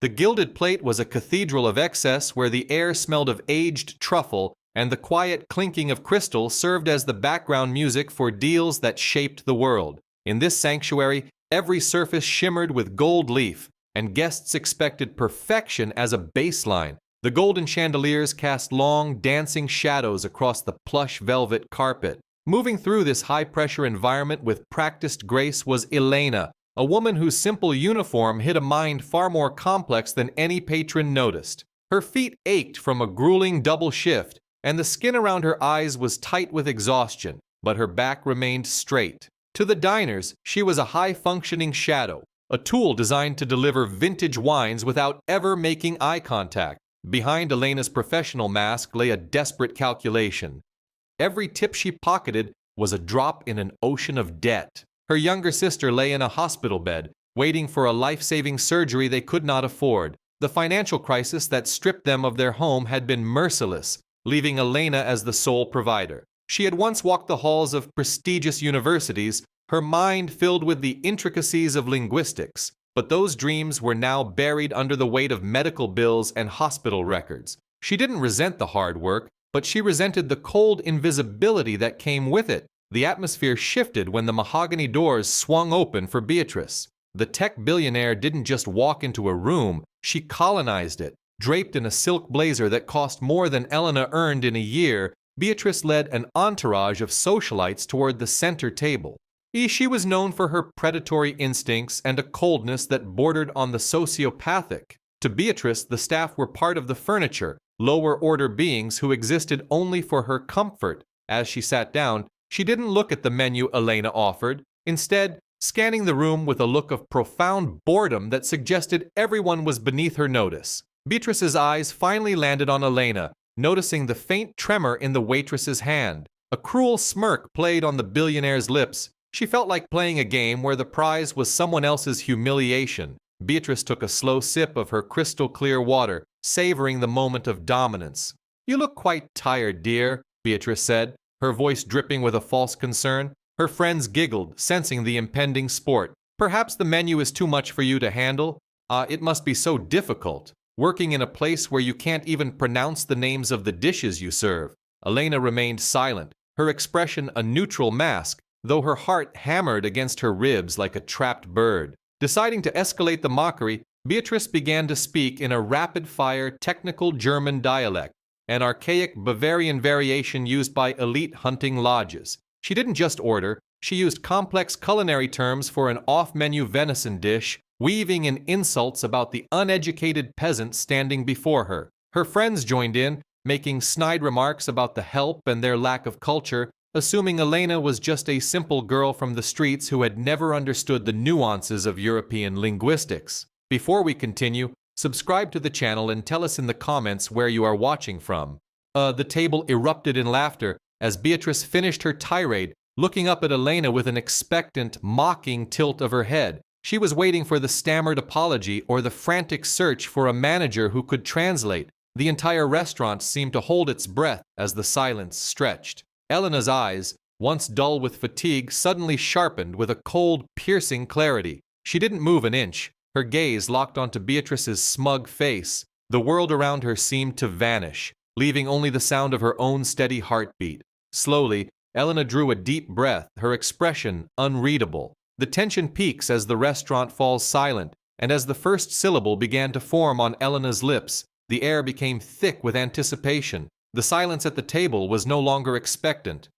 The gilded plate was a cathedral of excess where the air smelled of aged truffle, and the quiet clinking of crystal served as the background music for deals that shaped the world. In this sanctuary, every surface shimmered with gold leaf, and guests expected perfection as a baseline. The golden chandeliers cast long, dancing shadows across the plush velvet carpet. Moving through this high-pressure environment with practiced grace was Elena, a woman whose simple uniform hid a mind far more complex than any patron noticed. Her feet ached from a grueling double shift, and the skin around her eyes was tight with exhaustion, but her back remained straight. To the diners, she was a high-functioning shadow, a tool designed to deliver vintage wines without ever making eye contact. Behind Elena's professional mask lay a desperate calculation. Every tip she pocketed was a drop in an ocean of debt. Her younger sister lay in a hospital bed, waiting for a life-saving surgery they could not afford. The financial crisis that stripped them of their home had been merciless, leaving Elena as the sole provider. She had once walked the halls of prestigious universities, her mind filled with the intricacies of linguistics, but those dreams were now buried under the weight of medical bills and hospital records. She didn't resent the hard work, but she resented the cold invisibility that came with it. The atmosphere shifted when the mahogany doors swung open for Beatrice. The tech billionaire didn't just walk into a room, she colonized it. Draped in a silk blazer that cost more than Elena earned in a year, Beatrice led an entourage of socialites toward the center table. She was known for her predatory instincts and a coldness that bordered on the sociopathic. To Beatrice, the staff were part of the furniture, lower-order beings who existed only for her comfort. As she sat down, she didn't look at the menu Elena offered, instead scanning the room with a look of profound boredom that suggested everyone was beneath her notice. Beatrice's eyes finally landed on Elena, noticing the faint tremor in the waitress's hand. A cruel smirk played on the billionaire's lips. She felt like playing a game where the prize was someone else's humiliation. Beatrice took a slow sip of her crystal-clear water, savoring the moment of dominance. "You look quite tired, dear," Beatrice said, her voice dripping with a false concern. Her friends giggled, sensing the impending sport. "Perhaps the menu is too much for you to handle? It must be so difficult, working in a place where you can't even pronounce the names of the dishes you serve." Elena remained silent, her expression a neutral mask, though her heart hammered against her ribs like a trapped bird. Deciding to escalate the mockery, Beatrice began to speak in a rapid-fire technical German dialect, an archaic Bavarian variation used by elite hunting lodges. She didn't just order, she used complex culinary terms for an off-menu venison dish, weaving in insults about the uneducated peasants standing before her. Her friends joined in, making snide remarks about the help and their lack of culture, assuming Elena was just a simple girl from the streets who had never understood the nuances of European linguistics. Before we continue, subscribe to the channel and tell us in the comments where you are watching from. The table erupted in laughter as Beatrice finished her tirade, looking up at Elena with an expectant, mocking tilt of her head. She was waiting for the stammered apology or the frantic search for a manager who could translate. The entire restaurant seemed to hold its breath as the silence stretched. Elena's eyes, once dull with fatigue, suddenly sharpened with a cold, piercing clarity. She didn't move an inch, her gaze locked onto Beatrice's smug face. The world around her seemed to vanish, leaving only the sound of her own steady heartbeat. Slowly, Elena drew a deep breath, her expression unreadable. The tension peaks as the restaurant falls silent, and as the first syllable began to form on Elena's lips, the air became thick with anticipation. The silence at the table was no longer expectant.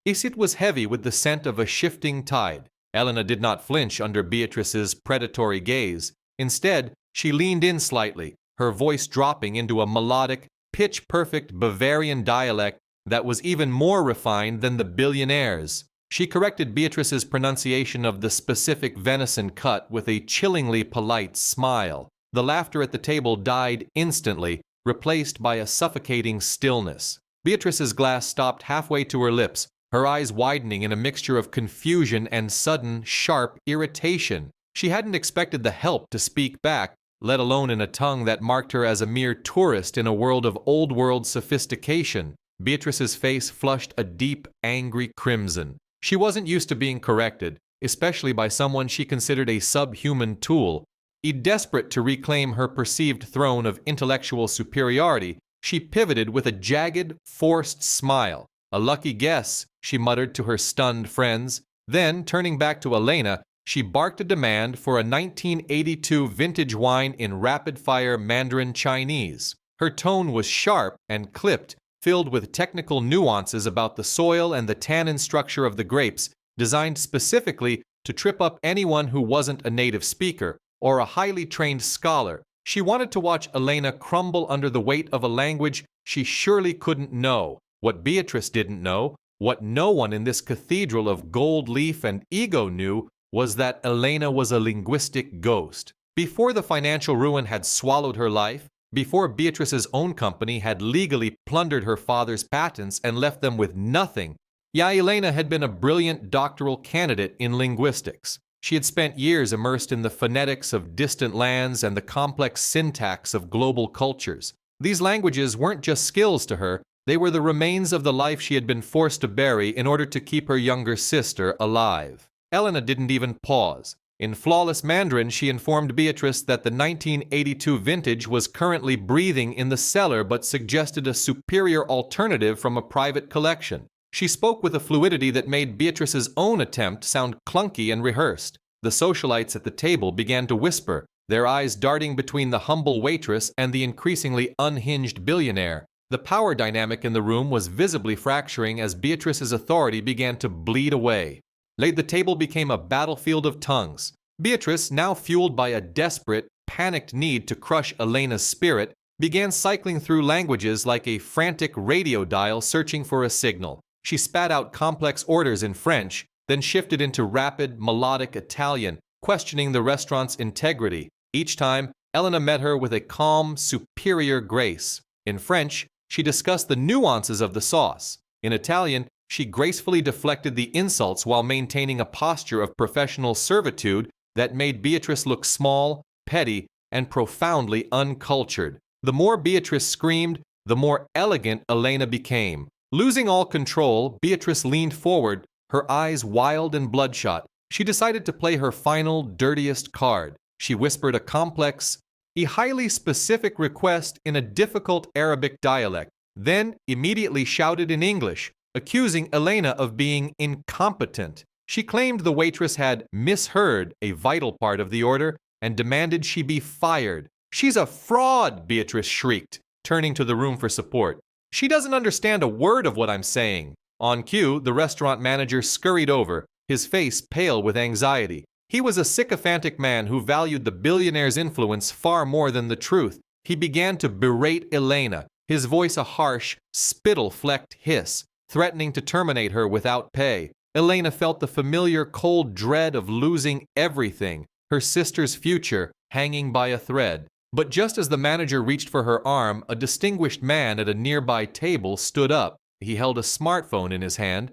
It was heavy with the scent of a shifting tide. Elena did not flinch under Beatrice's predatory gaze. Instead, she leaned in slightly, her voice dropping into a melodic, pitch-perfect Bavarian dialect that was even more refined than the billionaire's. She corrected Beatrice's pronunciation of the specific venison cut with a chillingly polite smile. The laughter at the table died instantly, replaced by a suffocating stillness. Beatrice's glass stopped halfway to her lips, her eyes widening in a mixture of confusion and sudden, sharp irritation. She hadn't expected the help to speak back, let alone in a tongue that marked her as a mere tourist in a world of old-world sophistication. Beatrice's face flushed a deep, angry crimson. She wasn't used to being corrected, especially by someone she considered a subhuman tool. Desperate to reclaim her perceived throne of intellectual superiority, she pivoted with a jagged, forced smile. "A lucky guess," she muttered to her stunned friends. Then, turning back to Elena, she barked a demand for a 1982 vintage wine in rapid-fire Mandarin Chinese. Her tone was sharp and clipped, filled with technical nuances about the soil and the tannin structure of the grapes, designed specifically to trip up anyone who wasn't a native speaker or a highly trained scholar. She wanted to watch Elena crumble under the weight of a language she surely couldn't know. What Beatrice didn't know, what no one in this cathedral of gold leaf and ego knew, was that Elena was a linguistic ghost. Before the financial ruin had swallowed her life, before Beatrice's own company had legally plundered her father's patents and left them with nothing, Elena had been a brilliant doctoral candidate in linguistics. She had spent years immersed in the phonetics of distant lands and the complex syntax of global cultures. These languages weren't just skills to her, they were the remains of the life she had been forced to bury in order to keep her younger sister alive. Elena didn't even pause. In flawless Mandarin, she informed Beatrice that the 1982 vintage was currently breathing in the cellar but suggested a superior alternative from a private collection. She spoke with a fluidity that made Beatrice's own attempt sound clunky and rehearsed. The socialites at the table began to whisper, their eyes darting between the humble waitress and the increasingly unhinged billionaire. The power dynamic in the room was visibly fracturing as Beatrice's authority began to bleed away. The table became a battlefield of tongues. Beatrice, now fueled by a desperate, panicked need to crush Elena's spirit, began cycling through languages like a frantic radio dial searching for a signal. She spat out complex orders in French, then shifted into rapid, melodic Italian, questioning the restaurant's integrity. Each time, Elena met her with a calm, superior grace. In French, she discussed the nuances of the sauce. In Italian, she gracefully deflected the insults while maintaining a posture of professional servitude that made Beatrice look small, petty, and profoundly uncultured. The more Beatrice screamed, the more elegant Elena became. Losing all control, Beatrice leaned forward, her eyes wild and bloodshot. She decided to play her final, dirtiest card. She whispered a complex, highly specific request in a difficult Arabic dialect, then immediately shouted in English, accusing Elena of being incompetent. She claimed the waitress had misheard a vital part of the order and demanded she be fired. "She's a fraud!" Beatrice shrieked, turning to the room for support. "She doesn't understand a word of what I'm saying." On cue, the restaurant manager scurried over, his face pale with anxiety. He was a sycophantic man who valued the billionaire's influence far more than the truth. He began to berate Elena, his voice a harsh, spittle-flecked hiss, threatening to terminate her without pay. Elena felt the familiar cold dread of losing everything, her sister's future hanging by a thread. But just as the manager reached for her arm, a distinguished man at a nearby table stood up. He held a smartphone in his hand,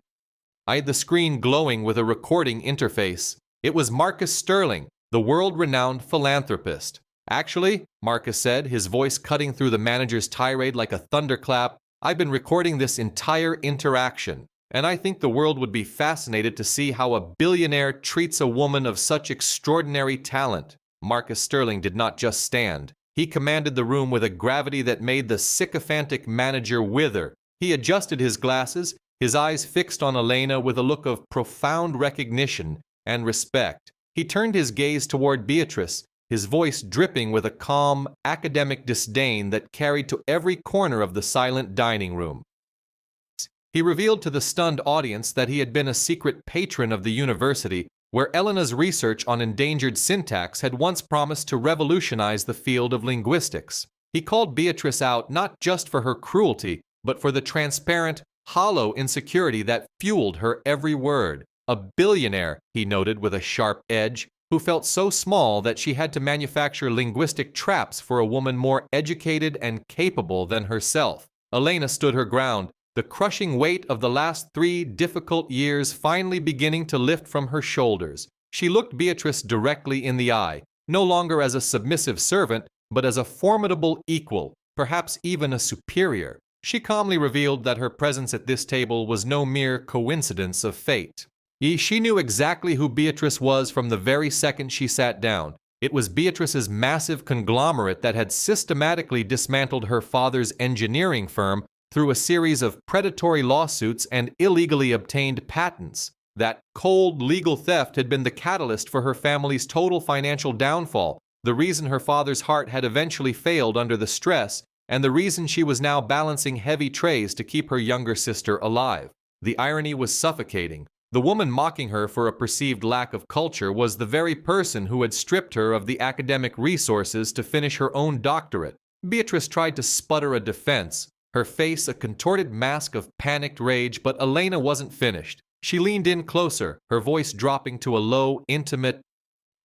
the screen glowing with a recording interface. It was Marcus Sterling, the world-renowned philanthropist. "Actually," Marcus said, his voice cutting through the manager's tirade like a thunderclap, "I've been recording this entire interaction, and I think the world would be fascinated to see how a billionaire treats a woman of such extraordinary talent." Marcus Sterling did not just stand. He commanded the room with a gravity that made the sycophantic manager wither. He adjusted his glasses, his eyes fixed on Elena with a look of profound recognition and respect. He turned his gaze toward Beatrice, his voice dripping with a calm, academic disdain that carried to every corner of the silent dining room. He revealed to the stunned audience that he had been a secret patron of the university, where Elena's research on endangered syntax had once promised to revolutionize the field of linguistics. He called Beatrice out not just for her cruelty, but for the transparent, hollow insecurity that fueled her every word. A billionaire, he noted with a sharp edge, who felt so small that she had to manufacture linguistic traps for a woman more educated and capable than herself. Elena stood her ground, the crushing weight of the last 3 difficult years finally beginning to lift from her shoulders. She looked Beatrice directly in the eye, no longer as a submissive servant, but as a formidable equal, perhaps even a superior. She calmly revealed that her presence at this table was no mere coincidence of fate. She knew exactly who Beatrice was from the very second she sat down. It was Beatrice's massive conglomerate that had systematically dismantled her father's engineering firm through a series of predatory lawsuits and illegally obtained patents. That cold legal theft had been the catalyst for her family's total financial downfall, the reason her father's heart had eventually failed under the stress, and the reason she was now balancing heavy trays to keep her younger sister alive. The irony was suffocating. The woman mocking her for a perceived lack of culture was the very person who had stripped her of the academic resources to finish her own doctorate. Beatrice tried to sputter a defense, her face a contorted mask of panicked rage, but Elena wasn't finished. She leaned in closer, her voice dropping to a low, intimate,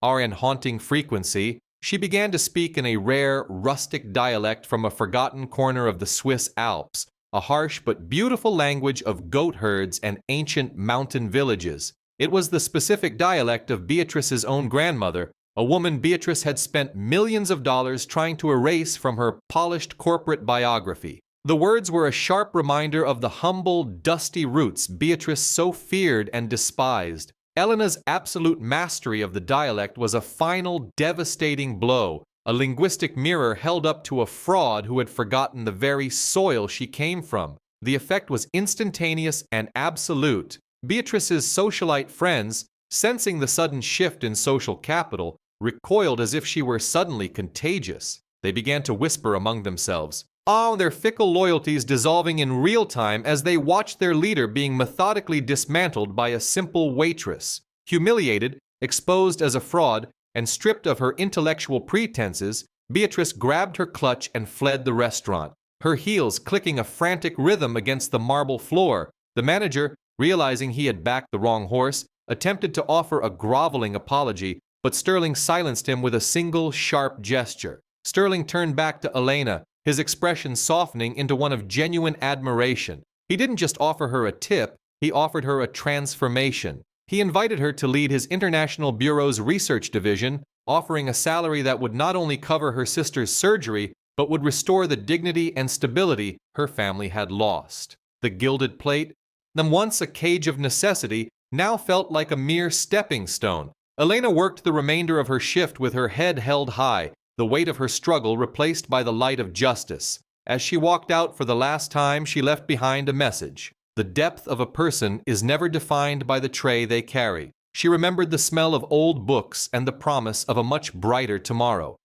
and haunting frequency. She began to speak in a rare, rustic dialect from a forgotten corner of the Swiss Alps, a harsh but beautiful language of goat herds and ancient mountain villages. It was the specific dialect of Beatrice's own grandmother, a woman Beatrice had spent millions of dollars trying to erase from her polished corporate biography. The words were a sharp reminder of the humble, dusty roots Beatrice so feared and despised. Elena's absolute mastery of the dialect was a final, devastating blow, a linguistic mirror held up to a fraud who had forgotten the very soil she came from. The effect was instantaneous and absolute. Beatrice's socialite friends, sensing the sudden shift in social capital, recoiled as if she were suddenly contagious. They began to whisper among themselves, their fickle loyalties dissolving in real time as they watched their leader being methodically dismantled by a simple waitress. Humiliated, exposed as a fraud, and stripped of her intellectual pretenses, Beatrice grabbed her clutch and fled the restaurant, her heels clicking a frantic rhythm against the marble floor. The manager, realizing he had backed the wrong horse, attempted to offer a groveling apology, but Sterling silenced him with a single sharp gesture. Sterling turned back to Elena, his expression softening into one of genuine admiration. He didn't just offer her a tip, he offered her a transformation. He invited her to lead his International Bureau's research division, offering a salary that would not only cover her sister's surgery, but would restore the dignity and stability her family had lost. The gilded plate, then once a cage of necessity, now felt like a mere stepping stone. Elena worked the remainder of her shift with her head held high, the weight of her struggle replaced by the light of justice. As she walked out for the last time, she left behind a message. The depth of a person is never defined by the tray they carry. She remembered the smell of old books and the promise of a much brighter tomorrow.